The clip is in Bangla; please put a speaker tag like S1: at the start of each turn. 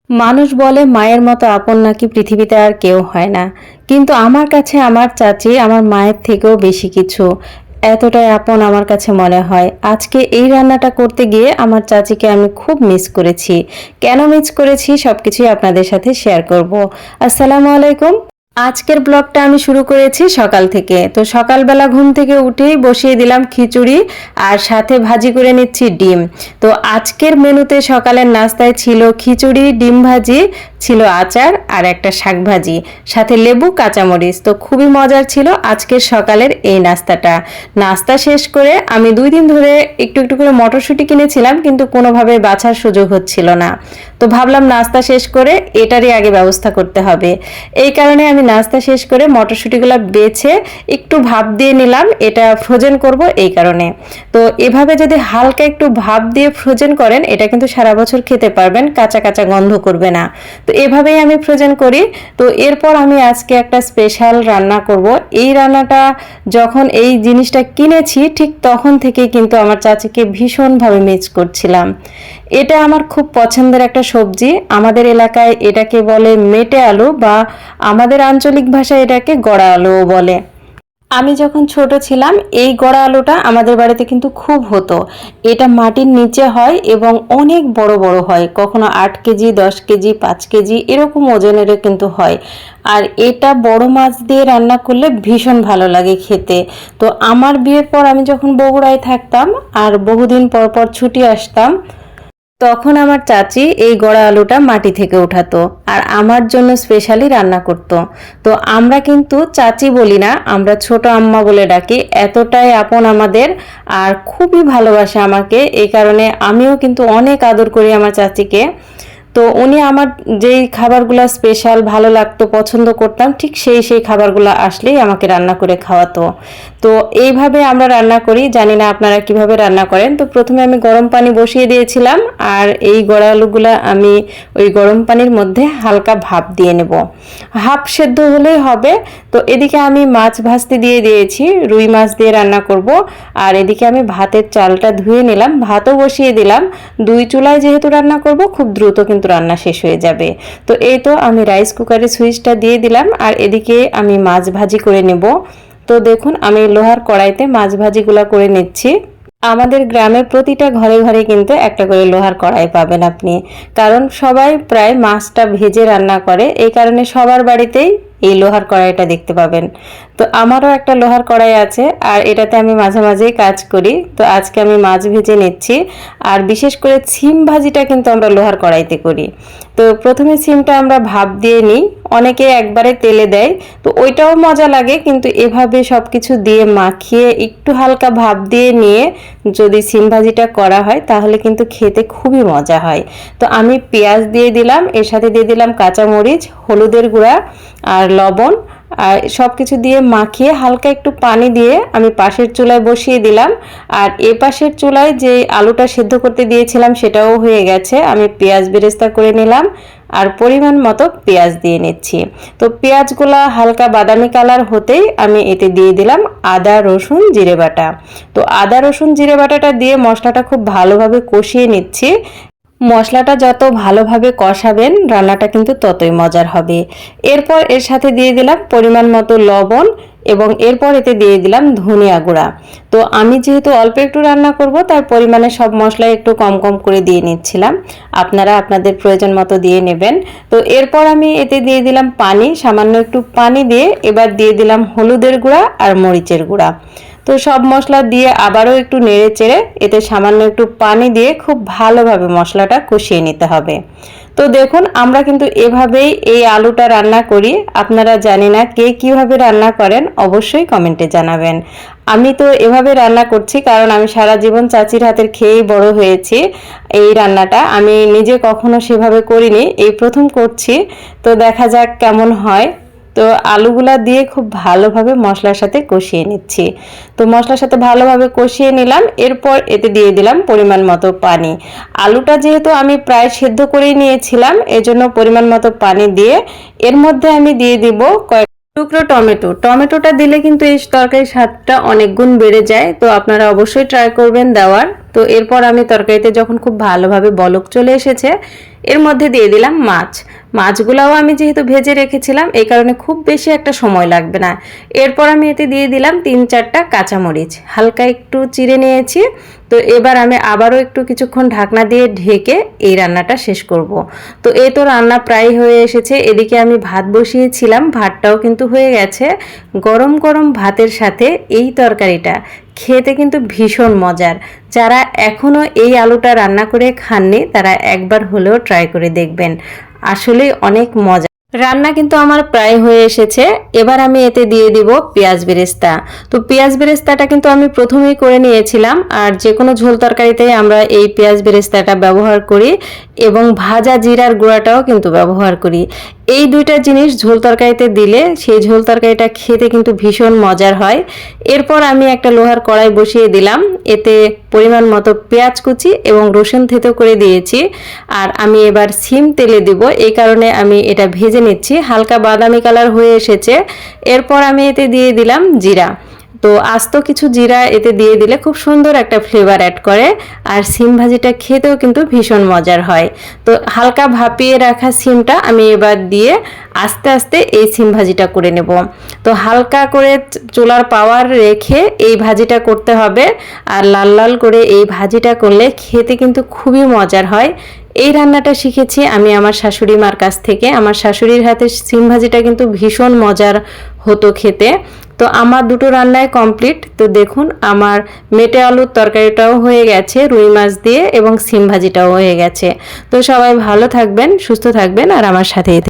S1: মানুষ বলে মায়ের মতো আপন নাকি পৃথিবীতে আর কেউ হয় না। কিন্তু আমার কাছে আমার চাচি আমার মায়ের থেকেও বেশি কিছু। এতটাই আপন আমার কাছে মনে হয়। আজকে এই রান্নাটা করতে গিয়ে আমার চাচিকে আমি খুব মিস করেছি। কেন মিস করেছি সবকিছুই আপনাদের সাথে শেয়ার করব। আসসালামু আলাইকুম। আজকের ব্লগটা আমি শুরু করেছি সকাল থেকে। তো সকালবেলা ঘুম থেকে উঠেই বসিয়ে দিলাম খিচুড়ি আর সাথে ভাজি করে নিচ্ছি ডিম। তো আজকের মেনুতে সকালের নাস্তায় ছিল খিচুড়ি, ডিম ভাজি, ছিল আচার আর একটা শাক ভাজি, সাথে লেবু, কাঁচামরিচ। তো খুবই মজার ছিল আজকের সকালের এই নাস্তাটা। নাস্তা শেষ করে আমি 2 দিন ধরে একটু একটু করে মটরশুঁটি কিনেছিলাম, কিন্তু কোনোভাবে বাছার সুযোগ হচ্ছিল না। তো ভাবলাম নাস্তা শেষ করে এটারই আগে ব্যবস্থা করতে হবে। এই কারণে আমি নাস্তা শেষ করে মটরশুঁটিগুলো বেছে একটু ভাপ দিয়ে নিলাম, এটা ফ্রোজেন করব এই কারণে। তো এভাবে যদি হালকা একটু ভাপ দিয়ে ফ্রোজেন করেন এটা কিন্তু সারা বছর খেতে পারবেন, কাঁচা কাঁচা গন্ধ করবে না। তো এভাবেই আমি ফ্রোজেন করি। তো এরপর আমি আজকে একটা স্পেশাল রান্না করব। এই রান্নাটা যখন এই জিনিসটা কিনেছি ঠিক তখন থেকেই কিন্তু আমার চাচিকে ভীষণভাবে মিস করছিলাম। এটা আমার খুব পছন্দের একটা সবজি। আমাদের এলাকায় এটাকে বলে মেটে আলু, বা আমাদের আঞ্চলিক ভাষায় এটাকে গড়া আলুও বলে। আমি যখন ছোট ছিলাম এই গড়া আলুটা আমাদের বাড়িতে কিন্তু খুব হতো। এটা মাটির নিচে হয় এবং অনেক বড় বড় হয়, কখনো 8 কেজি, 10 কেজি, 5 কেজি এরকম ওজনেরও কিন্তু হয়। আর এটা বড় মাছ দিয়ে রান্না করলে ভীষণ ভালো লাগে খেতে। তো আমার বিয়ের পর আমি যখন বগুড়ায় থাকতাম আর বহুদিন পর পর ছুটি আসতাম, তখন আমার চাচি এই গড়া আলুটা মাটি থেকে উঠাতো আর আমার জন্য স্পেশালি রান্না করত। তো আমরা কিন্তু চাচি বলি না, আমরা ছোট আম্মা বলে ডাকি। এতটাই আপন আমাদের, আর খুবই ভালোবাসে আমাকে। এই কারণে আমিও কিন্তু অনেক আদর করি আমার চাচিকে। তো উনি আমার যেই খাবারগুলো স্পেশাল ভালো লাগতো, পছন্দ করতাম, ঠিক সেই খাবারগুলো আসলেই আমাকে রান্না করে খাওয়াতো। তো এইভাবে আমরা রান্না করি। জানি না আপনারা কিভাবে রান্না করেন। তো প্রথমে আমি গরম পানি বসিয়ে দিয়েছিলাম আর এই গড়া আলুগুলো আমি ওই গরম পানির মধ্যে হালকা ভাপ দিয়ে নেব। হাফ সেদ্ধ হলেই হবে। তো এদিকে আমি মাছ ভাজতে দিয়ে দিয়েছি, রুই মাছ দিয়ে রান্না করব। আর এদিকে আমি ভাতের চালটা ধুয়ে নিলাম, ভাতও বসিয়ে দিলাম। 2 চুলায় যেহেতু রান্না করব খুব দ্রুত কিন্তু রান্না শেষ হয়ে যাবে। তো এই তো আমি রাইস কুকারে সুইচটা দিয়ে দিলাম আর এদিকে আমি মাছ ভাজি করে নেব। তো দেখুন আমি লোহার কড়াইতে মাছ ভাজিগুলো করে নিচ্ছি। আমাদের গ্রামে প্রতিটা ঘরে ঘরে কিন্তু একটা করে লোহার কড়াই পাবেন আপনি, কারণ সবাই প্রায় মাছটা ভেজে রান্না করে। এই কারণে সবার বাড়িতেই এই লোহার কড়াইটা দেখতে পাবেন। তো আমারও একটা লোহার কড়াই আছে আর এটাতে আমি মাঝে মাঝেই কাজ করি। তো আজকে আমি মাছ ভেজে নিচ্ছি। আর বিশেষ করে সিম ভাজিটা কিন্তু আমরা লোহার কড়াইতে করি। তো প্রথমে সিমটা আমরা ভাপ দিয়ে নিই, অনেকে একবারে তেলে দেয়, তো ওইটাও মজা লাগে। কিন্তু এভাবে সব কিছু দিয়ে মাখিয়ে একটু হালকা ভাপ দিয়ে নিয়ে যদি সিম ভাজিটা করা হয় তাহলে কিন্তু খেতে খুবই মজা হয়। তো আমি পেঁয়াজ দিয়ে দিলাম, এর সাথে দিয়ে দিলাম কাঁচামরিচ, হলুদের গুঁড়া আর লবণ, আর সব কিছু দিয়ে মাখিয়ে হালকা একটু পানি দিয়ে আমি পাশের চুলায় বসিয়ে দিলাম। আর এ পাশের চুলায় যে আলুটা সিদ্ধ করতে দিয়েছিলাম সেটাও হয়ে গেছে। আমি পেঁয়াজ বেরেস্তা করে নিলাম আর পরিমাণ মতো পেঁয়াজ দিয়ে নিচ্ছি। তো পেঁয়াজগুলা হালকা বাদামি কালার হতেই আমি এতে দিয়ে দিলাম আদা, রসুন, জিরে বাটা। তো আদা, রসুন, জিরে বাটাটা দিয়ে মশলাটা খুব ভালোভাবে কষিয়ে নিচ্ছি। মশলাটা যত ভালোভাবে কষাবেন রান্নাটা কিন্তু ততই মজার হবে। এরপর এর সাথে দিয়ে দিলাম পরিমাণ মতো লবণ এবং এরপর এতে দিয়ে দিলাম ধনিয়া গুঁড়া। তো আমি যেহেতু অল্প একটু রান্না করব তার পরিমাণে সব মশলা একটু কম কম করে দিয়ে নিচ্ছিলাম, আপনারা আপনাদের প্রয়োজন মতো দিয়ে নেবেন। তো এরপর আমি এতে দিয়ে দিলাম পানি, সামান্য একটু পানি দিয়ে এবার দিয়ে দিলাম হলুদের গুঁড়া আর মরিচের গুঁড়া। তো সব মশলা দিয়ে আবারও একটু নেড়ে চেড়ে এতে সামান্য একটু পানি দিয়ে খুব ভালোভাবে মশলাটা কষিয়ে নিতে হবে। তো দেখুন আমরা কিন্তু এভাবেই এই আলুটা রান্না করি। আপনারা জানি না কে কীভাবে রান্না করেন, অবশ্যই কমেন্টে জানাবেন। আমি তো এভাবে রান্না করছি কারণ আমি সারা জীবন চাচির হাতের খেয়েই বড় হয়েছি। এই রান্নাটা আমি নিজে কখনো সেভাবে করিনি, এই প্রথম করছি। তো দেখা যাক কেমন হয়। তো আলুগুলা দিয়ে খুব ভালোভাবে মশলার সাথে কষিয়ে নিচ্ছি। তো মশলার সাথে ভালোভাবে কষিয়ে নিলাম, এরপর এতে দিয়ে দিলাম পরিমাণ মতো পানি। আলুটা যেহেতু আমি প্রায় সেদ্ধ করেই নিয়েছিলাম এজন্য পরিমাণ মতো পানি দিয়ে এর মধ্যে আমি দিয়ে দিব টুকরো টমেটোটা দিলে কিন্তু এই তরকারির স্বাদটা অনেক গুণ বেড়ে যায়। তো আপনারা অবশ্যই ট্রাই করবেন দেওয়ার। তো এরপর আমি তরকারিতে যখন খুব ভালোভাবে বলক চলে এসেছে, এর মধ্যে দিয়ে দিলাম মাছগুলাও আমি যেহেতু ভেজে রেখেছিলাম, এই কারণে খুব বেশি একটা সময় লাগবে না। এরপর আমি এতে দিয়ে দিলাম 3-4টা কাঁচামরিচ, হালকা একটু চিড়ে নিয়েছি। তো এবার আমি আবারও একটু কিছুক্ষণ ঢাকনা দিয়ে ঢেকে এই রান্নাটা শেষ করব। তো এই তো রান্না প্রায় হয়ে এসেছে। এদিকে আমি ভাত বসিয়েছিলাম, ভাতটাও কিন্তু হয়ে গেছে। গরম গরম ভাতের সাথে এই তরকারিটা খেতে কিন্তু ভীষণ মজার। যারা এখনও এই আলুটা রান্না করে খাননি তারা একবার হলেও ট্রাই করে দেখবেন, আসলেই অনেক মজা। রান্না কিন্তু আমার প্রায় হয়ে এসেছে। এবার আমি এতে দিয়ে দিব পেঁয়াজ বেরেস্তা। তো পেঁয়াজ বেরেস্তাটা কিন্তু আমি প্রথমেই করে নিয়েছিলাম, আর যে কোনো ঝোল তরকারিতেই আমরা এই পেঁয়াজ বেরেস্তাটা ব্যবহার করি এবং ভাজা জিরার গুঁড়াটাও কিন্তু ব্যবহার করি। এই দুইটা জিনিস ঝোল তরকারিতে দিলে সেই ঝোল তরকারিটা খেতে কিন্তু ভীষণ মজার হয়। এরপর আমি একটা লোহার কড়াই বসিয়ে দিলাম, এতে পরিমাণ মতো পেঁয়াজ কুচি এবং রসুন থেতো করে দিয়েছি। আর আমি এবার সিম তেলে দিব, এই কারণে আমি এটা ভেজে নিচ্ছি। হালকা বাদামি কালার হয়ে এসেছে। এরপর আমি এতে দিয়ে দিলাম জিরা। তো আস্ত কিছু জিরা এতে দিয়ে দিলে খুব সুন্দর একটা ফ্লেভার অ্যাড করে, আর সিম ভাজিটা খেতেও কিন্তু ভীষণ মজার হয়। তো হালকা ভাপিয়ে রাখা সিমটা আমি এবার দিয়ে আস্তে আস্তে এই সিম ভাজিটা করে নেব। তো হালকা করে চুলার পাওয়ার রেখে এই ভাজিটা করতে হবে, আর লাল লাল করে এই ভাজিটা করলে খেতে কিন্তু খুবই মজার হয়। এই রান্নাটা শিখেছি আমি আমার শাশুড়ি মার কাছ থেকে। আমার শাশুড়ির হাতে সিম ভাজিটা কিন্তু ভীষণ মজার হতো খেতে। তো আমার দুটো রান্নায় কমপ্লিট। তো দেখুন আমার মেটে আলুর তরকারিটাও হয়ে গেছে রুই মাছ দিয়ে, এবং সিম ভাজিটাও হয়ে গেছে। তো সবাই ভালো থাকবেন, সুস্থ থাকবেন, আর আমার সাথেই